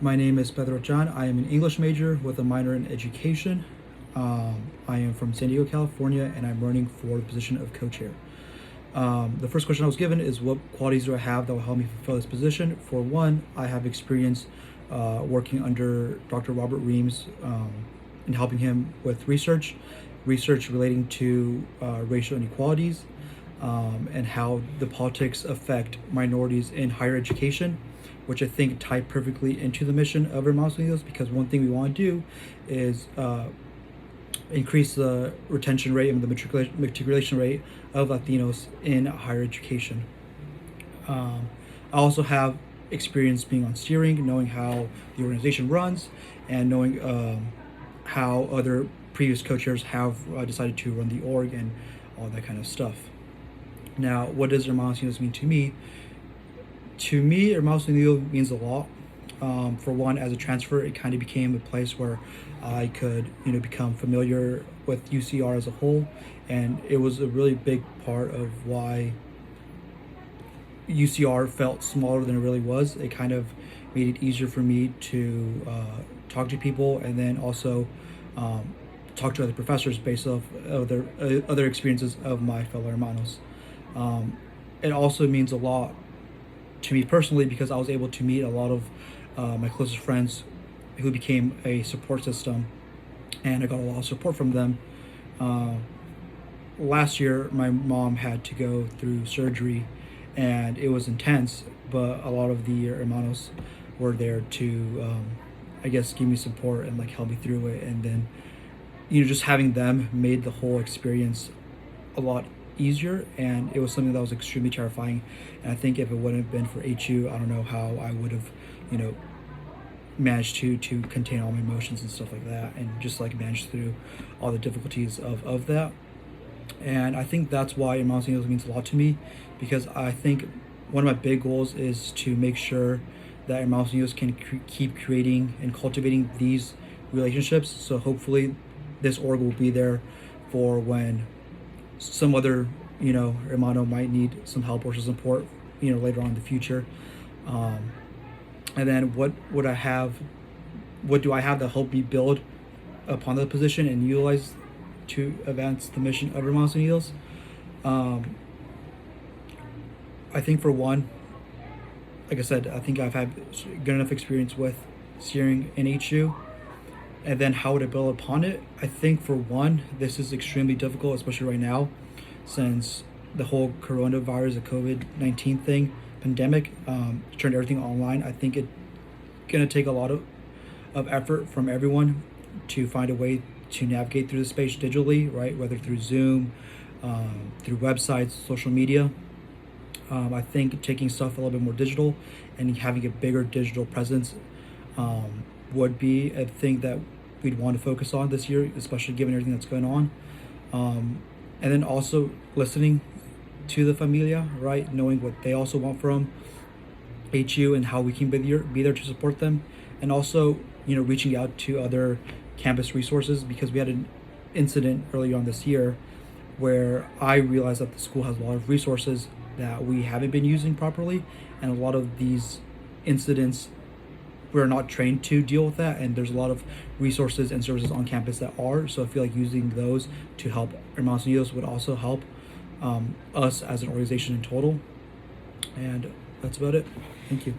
My name is Pedro. I am an English major with a minor in education. I am from San Diego, California, and I'm running for the position of co-chair. The first question I was given is, what qualities do I have that will help me fulfill this position? For one, I have experience working under Dr. Robert Reams and helping him with research relating to racial inequalities and how the politics affect minorities in higher education, which I think tied perfectly into the mission of Hermanos Unidos, because one thing we want to do is increase the retention rate and the matriculation rate of Latinos in higher education. I also have experience being on steering, knowing how the organization runs, and knowing how other previous co-chairs have decided to run the org and all that kind of stuff. Now, what does Hermanos Unidos mean to me? To me, Hermanos Unidos means a lot. For one, as a transfer, it kind of became a place where I could, become familiar with UCR as a whole, and it was a really big part of why UCR felt smaller than it really was. It kind of made it easier for me to talk to people, and then also talk to other professors based off of their other experiences of my fellow hermanos. It also means a lot to me personally because I was able to meet a lot of my closest friends who became a support system, and I got a lot of support from them. Last year, my mom had to go through surgery, and it was intense, but a lot of the hermanos were there to, give me support and help me through it. And then, just having them made the whole experience a lot easier, and it was something that was extremely terrifying. And I think if it wouldn't have been for HU, I don't know how I would have, managed to contain all my emotions and stuff like that, and just manage through all the difficulties of that. And I think that's why Hermanos Unidos means a lot to me, because I think one of my big goals is to make sure that Hermanos Unidos can keep creating and cultivating these relationships. So hopefully this org will be there for when some other hermano might need some help or some support later on in the future. And then what do I have that help me build upon the position and utilize to advance the mission of Hermanos Unidos? I think for one, like I said, I think I've had good enough experience with steering in HU. And then how would I build upon it? I think for one, this is extremely difficult, especially right now, since the whole coronavirus, the COVID-19 pandemic, turned everything online. I think it's gonna take a lot of effort from everyone to find a way to navigate through the space digitally, right? Whether through Zoom, through websites, social media. I think taking stuff a little bit more digital and having a bigger digital presence would be a thing that we'd want to focus on this year, especially given everything that's going on. And then also listening to the familia, right? Knowing what they also want from HU and how we can be there to support them. And also, reaching out to other campus resources, because we had an incident earlier on this year where I realized that the school has a lot of resources that we haven't been using properly. And a lot of these incidents, we're not trained to deal with that, and there's a lot of resources and services on campus that are. So I feel like using those to help Hermanos Unidos would also help us as an organization in total. And that's about it. Thank you.